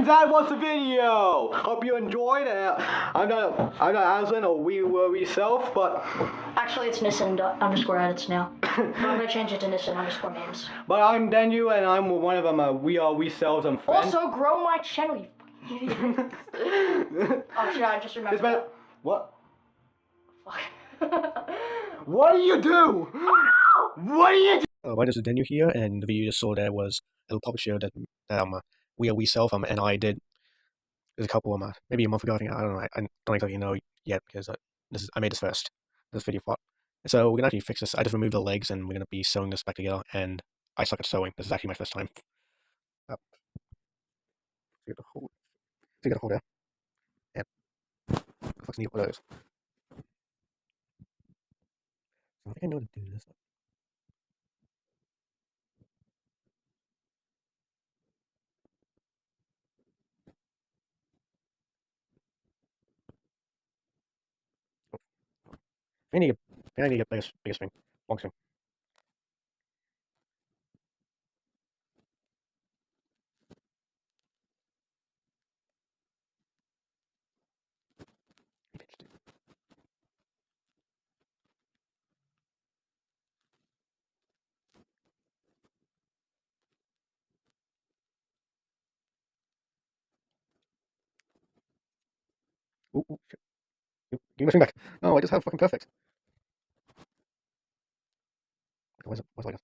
That was the video. Hope you enjoyed it. I'm not Aslan or WESELF, but actually it's Nissan underscore edits now. I'm gonna change it to Nissan underscore names. But I'm Denu and I'm one of them. We are WESELF and friends. Also grow my channel, you fucking idiot. Oh shit, I just remembered that. What? Fuck. What do you do? What do you do? This is Daniel here, and the video you just saw there was a little puppet show that we are WESELF and I did. There's a couple of maybe a month ago. I think I don't know. I don't exactly know yet because I made this video part. So we're gonna actually fix this. I just removed the legs, and we're gonna be sewing this back together. And I suck at sewing. This is actually my first time. So you gotta hold. So you gotta hold it. Yeah. What the fuck's need one of those? I think I know how to do this. I need to get biggest string, long string. Ooh, shit. Give me my string back. Oh, I just have fucking perfect. What's like this?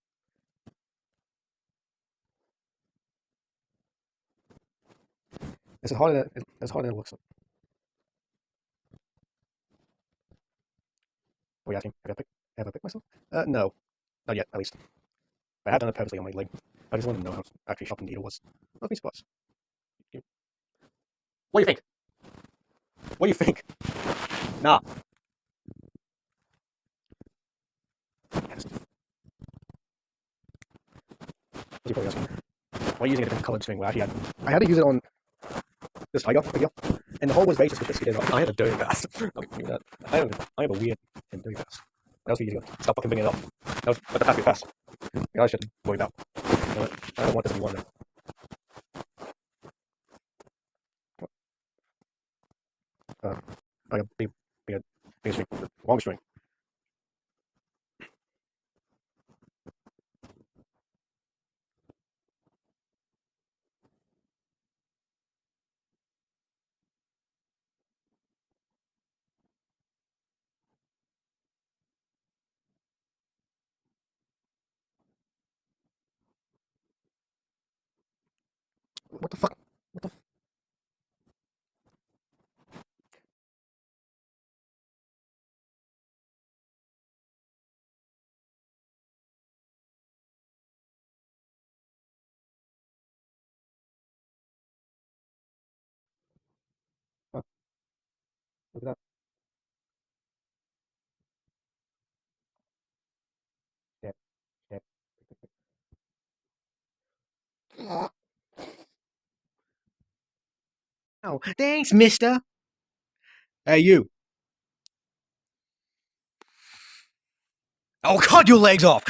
It's harder than it looks. What are you asking? Have I picked myself? No. Not yet, at least. I had done it purposely on my leg. I just wanted to know how actually sharp the needle was. Not these spots. What do you think? What do you think? Nah. What's you probably asking? Why are you using a different colored string? Well, actually, I had to use it on this tiger video, and the whole was racist with this. I had a dirty pass. I have a weird and dirty pass. What else are you using? Stop fucking bringing it up. Let the pass be pass. I should worry about. You know, I don't want this to be one. I got a big string, long string. What the fuck? What the? Huh? Look at that. Step, step. Oh, thanks, mister. Hey, you. Oh, cut your legs off!